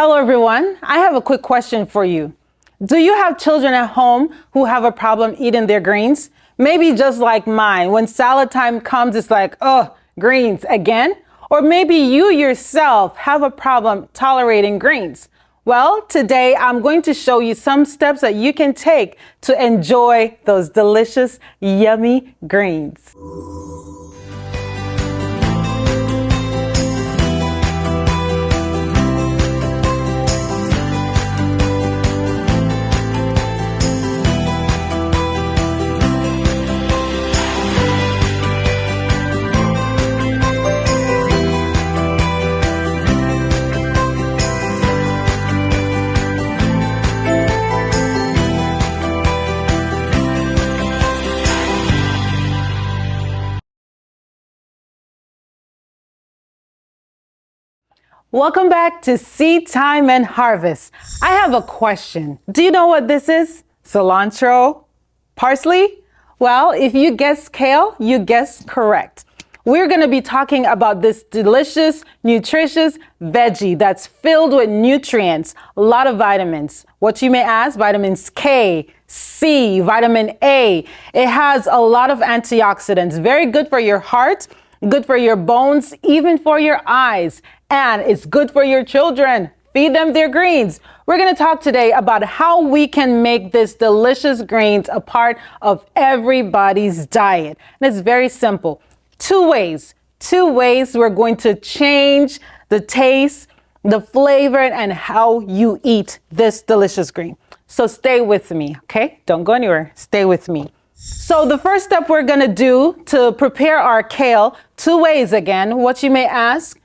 Hello everyone, I have a quick question for you. Do you have children at home who have a problem eating their greens? Maybe just like mine, when salad time comes, it's like, oh, greens again? Or maybe you yourself have a problem tolerating greens. Well, today I'm going to show you some steps that you can take to enjoy those delicious, yummy greens. Welcome back to Seed Time and Harvest. I have a question. Do you know what this is? Cilantro? Parsley? Well, if you guessed kale, you guessed correct. We're going to be talking about this delicious, nutritious veggie that's filled with nutrients, a lot of vitamins. What you may ask, vitamins K, C, vitamin A. It has a lot of antioxidants, very good for your heart, good for your bones, even for your eyes. And it's good for your children. Feed them their greens. We're going to talk today about how we can make this delicious greens a part of everybody's diet. And it's very simple. Two ways we're going to change the taste, the flavor, and how you eat this delicious green. So stay with me, okay? Don't go anywhere. Stay with me. So the first step we're going to do to prepare our kale, two ways again, what you may ask.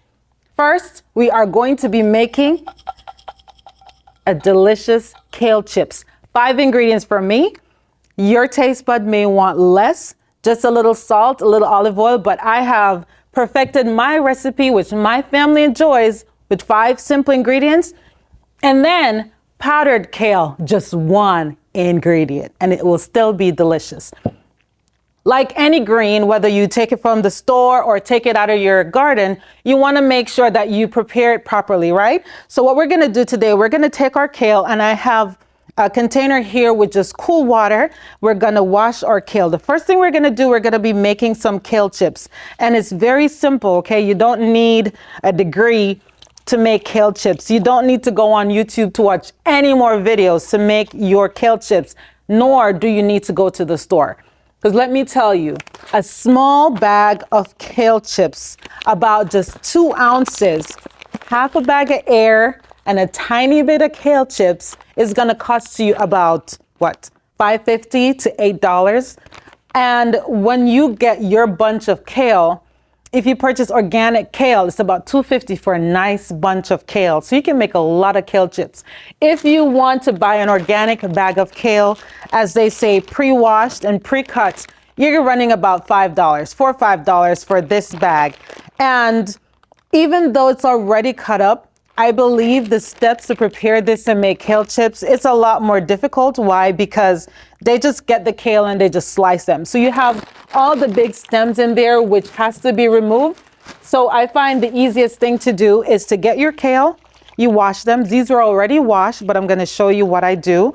First, we are going to be making a delicious kale chips. 5 ingredients for me. Your taste bud may want less, just a little salt, a little olive oil, but I have perfected my recipe, which my family enjoys, with 5 simple ingredients. And then powdered kale, just 1 ingredient, and it will still be delicious. Like any green, whether you take it from the store or take it out of your garden, you want to make sure that you prepare it properly, right? So what we're going to do today, we're going to take our kale, and I have a container here with just cool water. We're going to wash our kale. The first thing we're going to do, we're going to be making some kale chips. And it's very simple, okay? You don't need a degree to make kale chips. You don't need to go on YouTube to watch any more videos to make your kale chips, nor do you need to go to the store. Because let me tell you, a small bag of kale chips, about just 2 ounces, half a bag of air, and a tiny bit of kale chips is going to cost you about, what, $5.50 to $8. And when you get your bunch of kale, if you purchase organic kale, it's about $2.50 for a nice bunch of kale. So you can make a lot of kale chips. If you want to buy an organic bag of kale, as they say, pre-washed and pre-cut, you're running about $5, $4 or $5 for this bag. And even though it's already cut up, I believe the steps to prepare this and make kale chips, it's a lot more difficult. Why? Because they just get the kale and they just slice them. So you have all the big stems in there, which has to be removed. So I find the easiest thing to do is to get your kale, you wash them. These are already washed, but I'm going to show you what I do.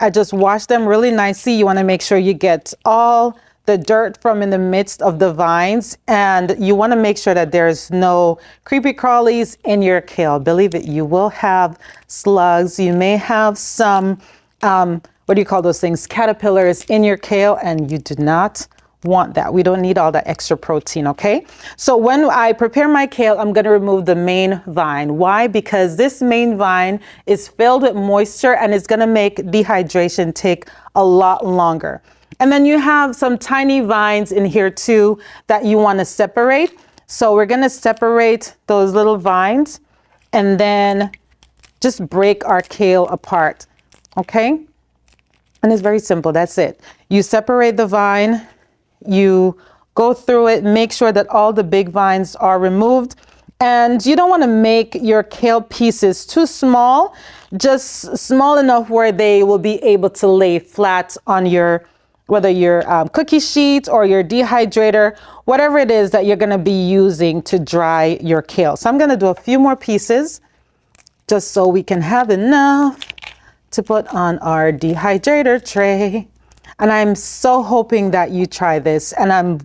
I just wash them really nicely. You want to make sure you get all the dirt from in the midst of the vines, and you want to make sure that there's no creepy crawlies in your kale. Believe it, you will have slugs. You may have some, what do you call those things? Caterpillars in your kale, and you do not want that. We don't need all that extra protein, okay? So when I prepare my kale, I'm going to remove the main vine. Why? Because this main vine is filled with moisture, and it's going to make dehydration take a lot longer. And then you have some tiny vines in here too that you want to separate. So we're going to separate those little vines and then just break our kale apart. Okay? And it's very simple. That's it. You separate the vine, you go through it, make sure that all the big vines are removed. And you don't want to make your kale pieces too small, just small enough where they will be able to lay flat on your whether your cookie sheet or your dehydrator, whatever it is that you're going to be using to dry your kale. So I'm going to do a few more pieces just so we can have enough to put on our dehydrator tray. And I'm so hoping that you try this, and I'm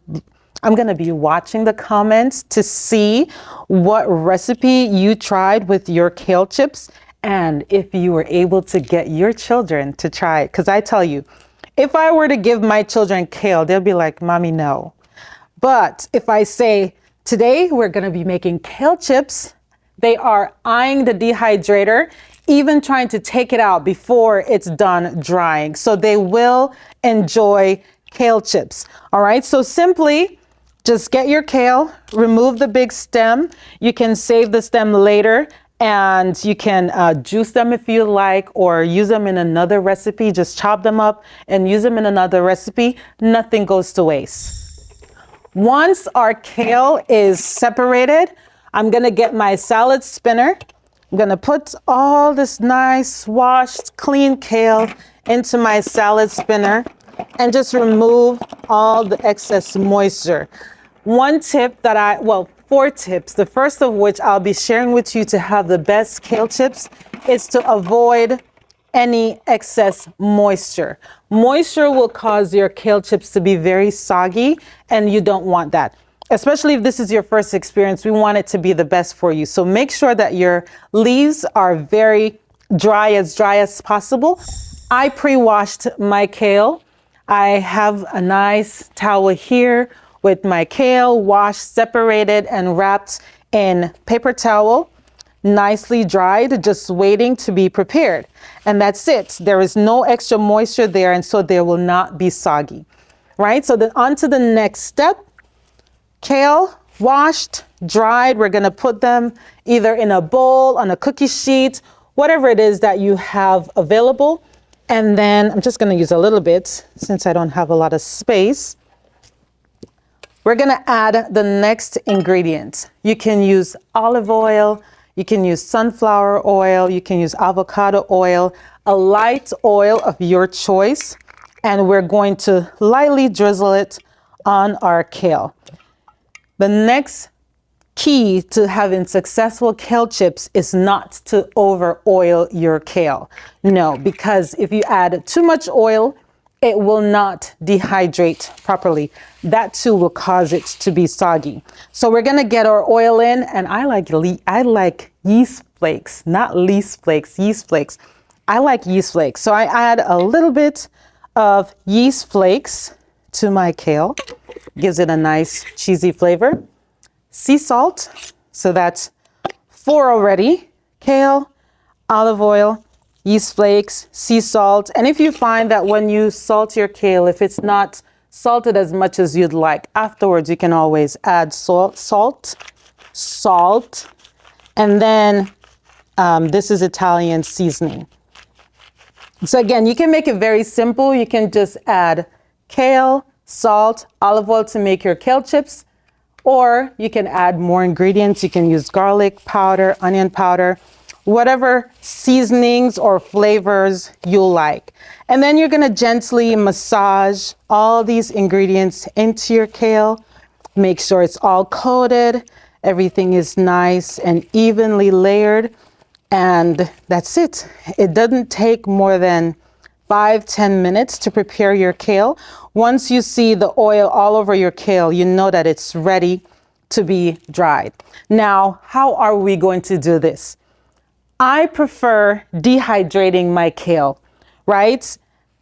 going to be watching the comments to see what recipe you tried with your kale chips and if you were able to get your children to try it. Because I tell you, if I were to give my children kale, they'll be like, Mommy, no. But if I say, today we're going to be making kale chips, they are eyeing the dehydrator, even trying to take it out before it's done drying. So they will enjoy kale chips. All right, so simply just get your kale, remove the big stem. You can save the stem later, and you can juice them if you like, or use them in another recipe. Just chop them up and use them in another recipe. Nothing goes to waste. Once our kale is separated, I'm gonna get my salad spinner. I'm gonna put all this nice washed clean kale into my salad spinner and just remove all the excess moisture. One tip that four tips, the first of which I'll be sharing with you to have the best kale chips, is to avoid any excess moisture. Moisture will cause your kale chips to be very soggy, and you don't want that. Especially if this is your first experience, we want it to be the best for you. So make sure that your leaves are very dry as possible. I pre-washed my kale. I have a nice towel here with my kale washed, separated, and wrapped in paper towel, nicely dried, just waiting to be prepared. And that's it. There is no extra moisture there, and so they will not be soggy, right? So then on to the next step. Kale, washed, dried. We're gonna put them either in a bowl, on a cookie sheet, whatever it is that you have available. And then I'm just gonna use a little bit since I don't have a lot of space. We're gonna add the next ingredient. You can use olive oil, you can use sunflower oil, you can use avocado oil, a light oil of your choice. And we're going to lightly drizzle it on our kale. The next key to having successful kale chips is not to over oil your kale. No, because if you add too much oil, it will not dehydrate properly. That too will cause it to be soggy. So we're gonna get our oil in, and I like yeast flakes, not least flakes, yeast flakes. I like yeast flakes. So I add a little bit of yeast flakes to my kale. Gives it a nice cheesy flavor. Sea salt, so that's 4 already. Kale, olive oil, yeast flakes, sea salt. And if you find that when you salt your kale, if it's not salted as much as you'd like, afterwards you can always add salt. And then this is Italian seasoning. So again, you can make it very simple. You can just add kale, salt, olive oil to make your kale chips, or you can add more ingredients. You can use garlic powder, onion powder, whatever seasonings or flavors you like. And then you're gonna gently massage all these ingredients into your kale. Make sure it's all coated, everything is nice and evenly layered, and that's it. It doesn't take more than 5-10 minutes to prepare your kale. Once you see the oil all over your kale, you know that it's ready to be dried. Now, how are we going to do this? I prefer dehydrating my kale, right?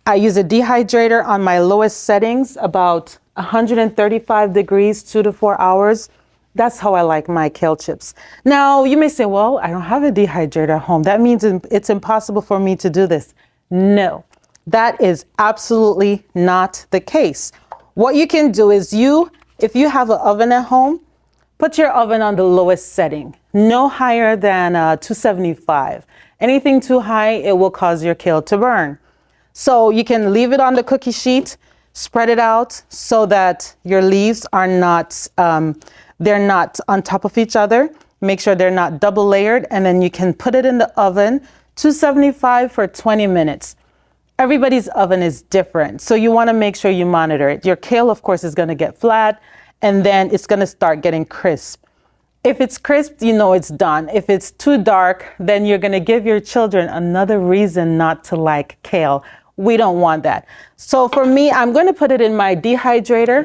I use a dehydrator on my lowest settings, about 135 degrees, 2 to 4 hours. That's how I like my kale chips. Now, you may say, well, I don't have a dehydrator at home. That means it's impossible for me to do this. No. That is absolutely not the case. What you can do is if you have an oven at home, put your oven on the lowest setting, no higher than 275. Anything too high, it will cause your kale to burn. So you can leave it on the cookie sheet, spread it out so that your leaves are not, they're not on top of each other. Make sure they're not double layered, and then you can put it in the oven, 275 for 20 minutes. Everybody's oven is different, so you want to make sure you monitor it. Your kale, of course, is going to get flat, and then it's going to start getting crisp. If it's crisp, you know it's done. If it's too dark, then you're going to give your children another reason not to like kale. We don't want that. So for me, I'm going to put it in my dehydrator.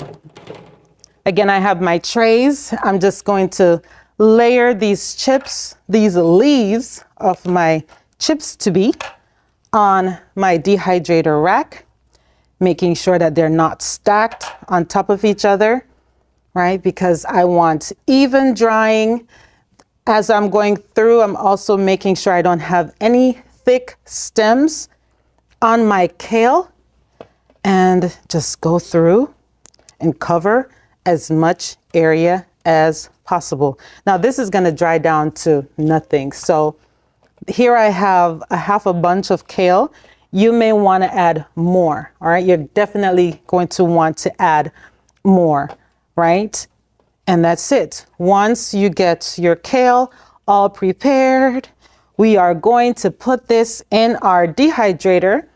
Again, I have my trays. I'm just going to layer these chips, these leaves of my chips to be, on my dehydrator rack, making sure that they're not stacked on top of each other, right? Because I want even drying. As I'm going through, I'm also making sure I don't have any thick stems on my kale, and just go through and cover as much area as possible. Now this is going to dry down to nothing. So here I have a half a bunch of kale. You may want to add more. All right. You're definitely going to want to add more, right? And that's it. Once you get your kale all prepared, we are going to put this in our dehydrator.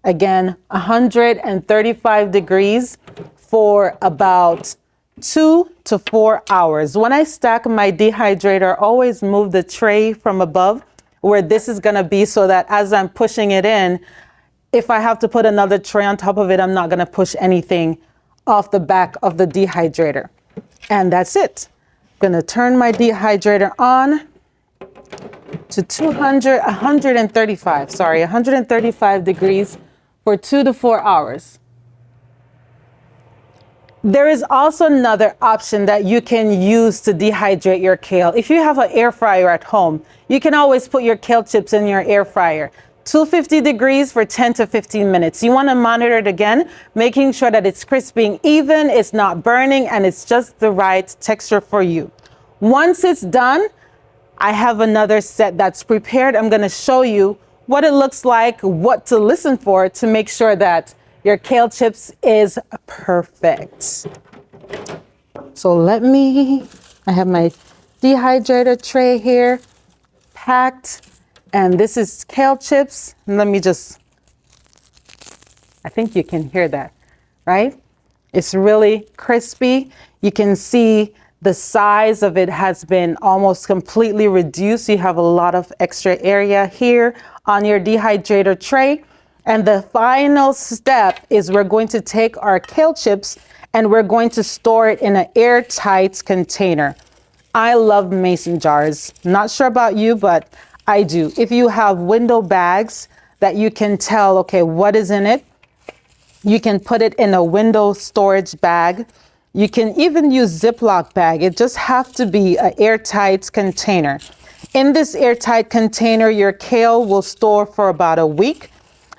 Again, 135 degrees for about 2 to 4 hours. When I stack my dehydrator, always move the tray from above where this is going to be, so that as I'm pushing it in, if I have to put another tray on top of it, I'm not going to push anything off the back of the dehydrator. And that's it. I'm going to turn my dehydrator on to 135 degrees for 2 to 4 hours. There is also another option that you can use to dehydrate your kale. If you have an air fryer at home, you can always put your kale chips in your air fryer. 250 degrees for 10 to 15 minutes. You want to monitor it again, making sure that it's crisping even, it's not burning, and it's just the right texture for you. Once it's done, I have another set that's prepared. I'm going to show you what it looks like, what to listen for to make sure that your kale chips is perfect. So I have my dehydrator tray here packed, and this is kale chips. I think you can hear that, right? It's really crispy. You can see the size of it has been almost completely reduced. You have a lot of extra area here on your dehydrator tray. And the final step is we're going to take our kale chips and we're going to store it in an airtight container. I love mason jars. Not sure about you, but I do. If you have window bags that you can tell, okay, what is in it, you can put it in a window storage bag. You can even use Ziploc bag. It just has to be an airtight container. In this airtight container, your kale will store for about a week.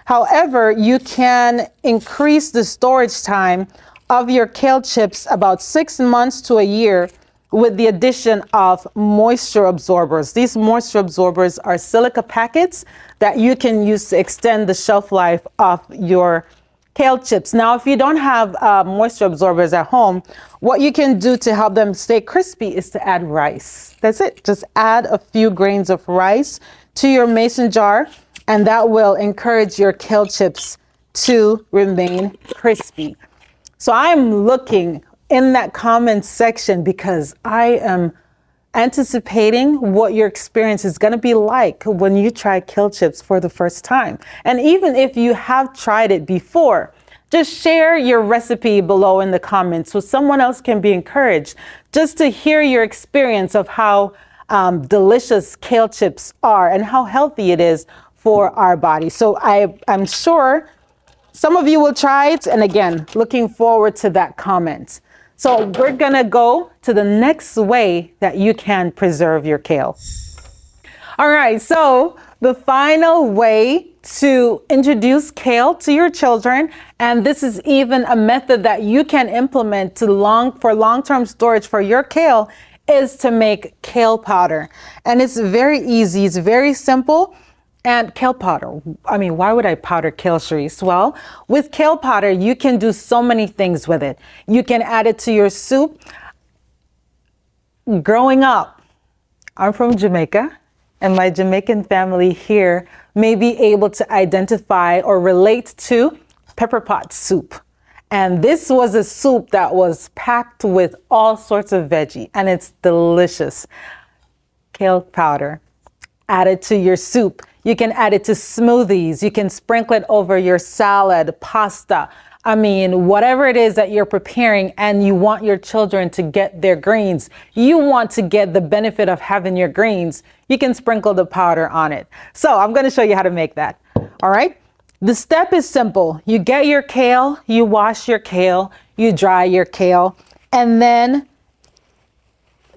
However, you can increase the storage time of your kale chips about 6 months to a year with the addition of moisture absorbers. These moisture absorbers are silica packets that you can use to extend the shelf life of your kale chips. Now, if you don't have moisture absorbers at home, what you can do to help them stay crispy is to add rice. That's it. Just add a few grains of rice to your mason jar, and that will encourage your kale chips to remain crispy. So I'm looking in that comment section because I am anticipating what your experience is going to be like when you try kale chips for the first time. And even if you have tried it before, just share your recipe below in the comments so someone else can be encouraged just to hear your experience of how delicious kale chips are and how healthy it is for our body. So I'm sure some of you will try it. And again, looking forward to that comment. So we're gonna go to the next way that you can preserve your kale. All right, so the final way to introduce kale to your children, and this is even a method that you can implement for long-term storage for your kale, is to make kale powder. And it's very easy, it's very simple. And kale powder, I mean, why would I powder kale, Sharice? Well, with kale powder, you can do so many things with it. You can add it to your soup. Growing up, I'm from Jamaica, and my Jamaican family here may be able to identify or relate to pepper pot soup. And this was a soup that was packed with all sorts of veggie, and it's delicious. Kale powder. Add it to your soup. You can add it to smoothies. You can sprinkle it over your salad, pasta. I mean, whatever it is that you're preparing and you want your children to get their greens, you want to get the benefit of having your greens, you can sprinkle the powder on it. So I'm going to show you how to make that. All right. The step is simple. You get your kale, you wash your kale, you dry your kale, and then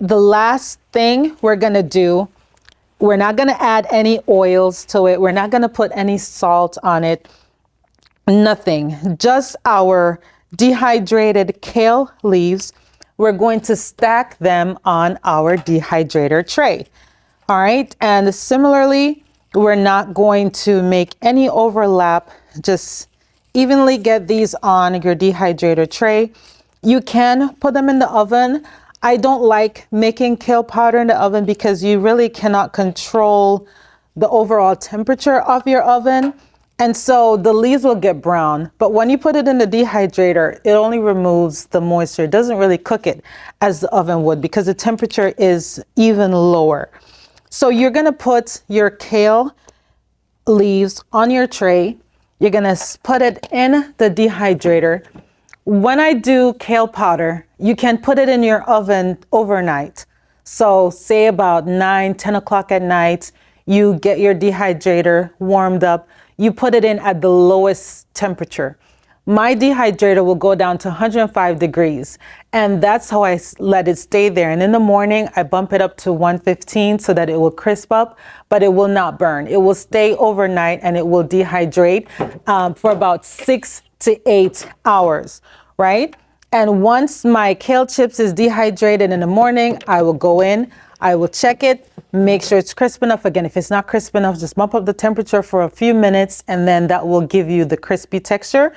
the last thing we're going to do, we're not going to add any oils to it. We're not going to put any salt on it. Nothing, just our dehydrated kale leaves. We're going to stack them on our dehydrator tray. All right. And similarly, we're not going to make any overlap. Just evenly get these on your dehydrator tray. You can put them in the oven. I don't like making kale powder in the oven because you really cannot control the overall temperature of your oven. And so the leaves will get brown, but when you put it in the dehydrator, it only removes the moisture. It doesn't really cook it as the oven would because the temperature is even lower. So you're gonna put your kale leaves on your tray. You're gonna put it in the dehydrator. When I do kale powder, you can put it in your oven overnight. So say about 9, 10 o'clock at night, you get your dehydrator warmed up. You put it in at the lowest temperature. My dehydrator will go down to 105 degrees, and that's how I let it stay there. And in the morning, I bump it up to 115 so that it will crisp up, but it will not burn. It will stay overnight and it will dehydrate for about 6 to 8 hours, right? And once my kale chips is dehydrated in the morning, I will go in, I will check it, make sure it's crisp enough. Again, if it's not crisp enough, just bump up the temperature for a few minutes, and then that will give you the crispy texture.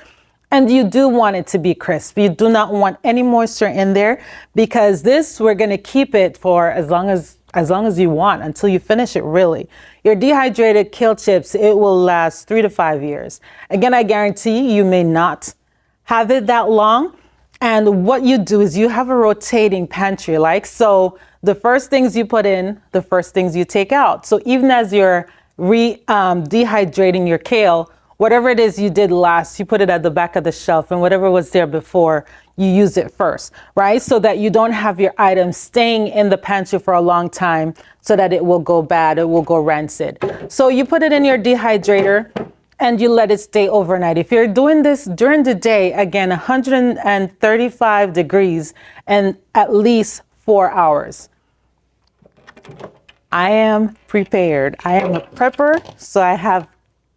And you do want it to be crisp. You do not want any moisture in there because this, we're going to keep it for as long as you want until you finish it, really. Your dehydrated kale chips, it will last 3 to 5 years. Again, I guarantee you may not have it that long. And what you do is you have a rotating pantry, like so. The first things you put in, the first things you take out. So even as you're dehydrating your kale, whatever it is you did last, you put it at the back of the shelf, and whatever was there before, you use it first, right? So that you don't have your items staying in the pantry for a long time so that it will go bad, it will go rancid. So you put it in your dehydrator and you let it stay overnight. If you're doing this during the day, again, 135 degrees and at least 4 hours. I am prepared. I am a prepper, so I have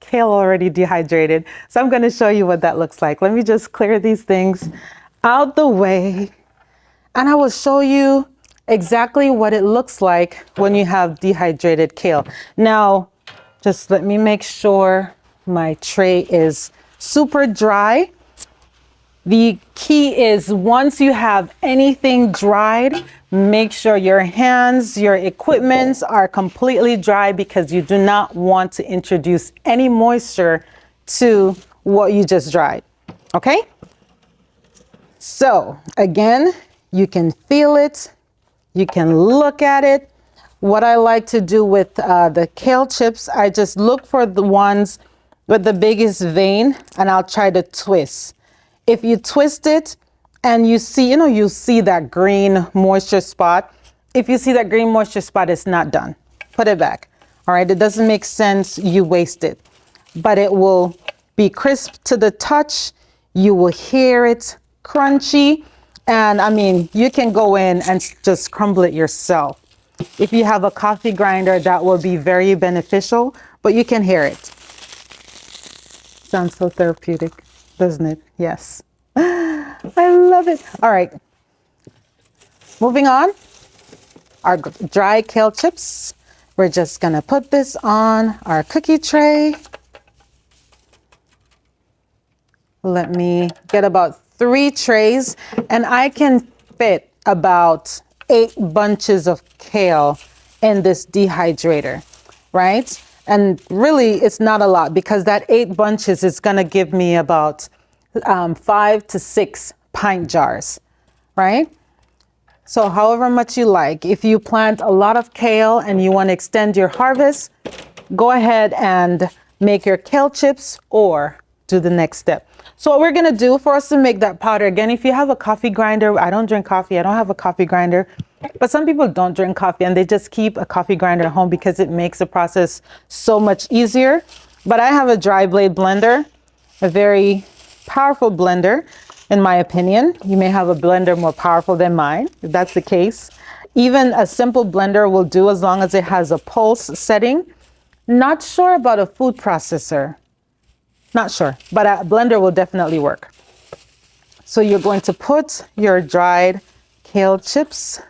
kale already dehydrated. So I'm going to show you what that looks like. Let me just clear these things out the way, and I will show you exactly what it looks like when you have dehydrated kale. Now, just let me make sure my tray is super dry. The key is once you have anything dried, make sure your hands, your equipment are completely dry because you do not want to introduce any moisture to what you just dried. Okay? So again, you can feel it. You can look at it. What I like to do with the kale chips, I just look for the ones with the biggest vein and I'll try to twist. If you twist it and you see, you see that green moisture spot. If you see that green moisture spot, it's not done. Put it back. All right. It doesn't make sense. You waste it, but it will be crisp to the touch. You will hear it crunchy. And I mean, you can go in and just crumble it yourself. If you have a coffee grinder, that will be very beneficial, but you can hear it. Sounds so therapeutic, doesn't it? Yes. I love it. All right. Moving on. Our dry kale chips. We're just going to put this on our cookie tray. Let me get about 3 trays, and I can fit about 8 bunches of kale in this dehydrator, right? And really, it's not a lot because that 8 bunches is going to give me about 5 to 6 pint jars, right? So however much you like. If you plant a lot of kale and you want to extend your harvest, go ahead and make your kale chips or do the next step. So what we're going to do for us to make that powder, again, if you have a coffee grinder, I don't drink coffee, I don't have a coffee grinder, but some people don't drink coffee and they just keep a coffee grinder at home because it makes the process so much easier. But I have a dry blade blender, a very powerful blender, in my opinion. You may have a blender more powerful than mine, if that's the case. Even a simple blender will do as long as it has a pulse setting. Not sure about a food processor. Not sure, but a blender will definitely work. So you're going to put your dried kale chips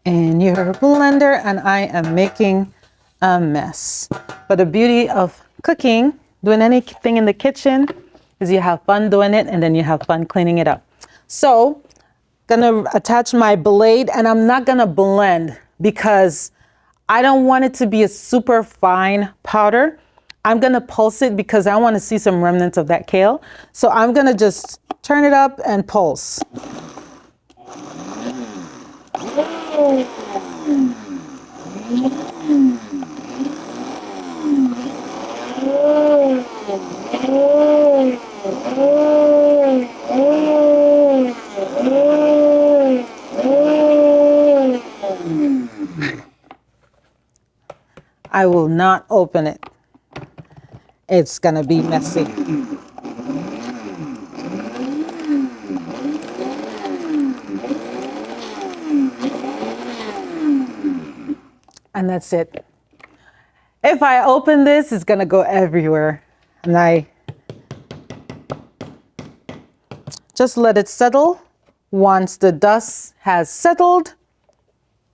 in your blender, and I am making a mess. But the beauty of cooking, doing anything in the kitchen, is you have fun doing it and then you have fun cleaning it up. So gonna attach my blade, and I'm not gonna blend because I don't want it to be a super fine powder. I'm gonna pulse it because I want to see some remnants of that kale. So I'm gonna just turn it up and pulse. I will not open it. It's gonna be messy. And that's it. If I open this, it's gonna go everywhere. And I just let it settle. Once the dust has settled,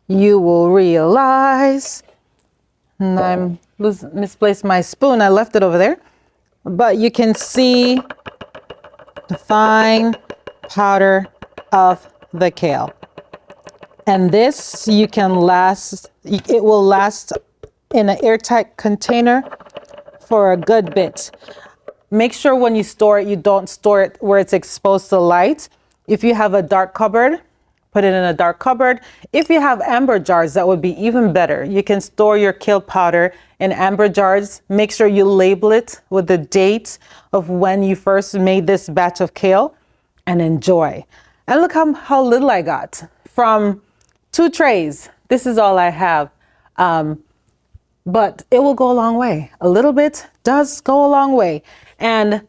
you will realize, and I'm misplaced my spoon. I left it over there. But you can see the fine powder of the kale. And this it will last in an airtight container for a good bit. Make sure when you store it, you don't store it where it's exposed to light. If you have a dark cupboard, put it in a dark cupboard. If you have amber jars, that would be even better. You can store your kale powder in amber jars. Make sure you label it with the date of when you first made this batch of kale, and enjoy. And look how little I got from 2 trays. This is all I have. But it will go a long way. A little bit does go a long way. And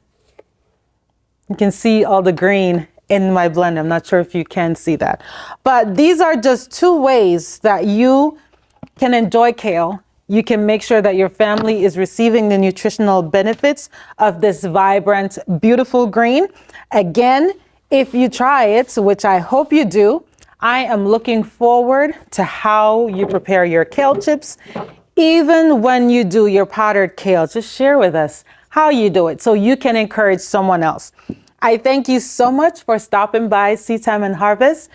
you can see all the green in my blender. I'm not sure if you can see that. But these are just 2 ways that you can enjoy kale. You can make sure that your family is receiving the nutritional benefits of this vibrant, beautiful green. Again, if you try it, which I hope you do, I am looking forward to how you prepare your kale chips. Even when you do your powdered kale, just share with us how you do it so you can encourage someone else. I thank you so much for stopping by Seed Time and Harvest.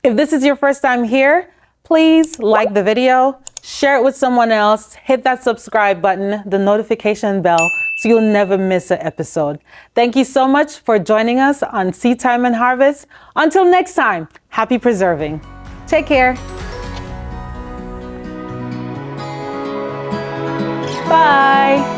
If this is your first time here, please like the video, share it with someone else, hit that subscribe button, the notification bell, so you'll never miss an episode. Thank you so much for joining us on Seed Time and Harvest. Until next time, happy preserving. Take care. Bye.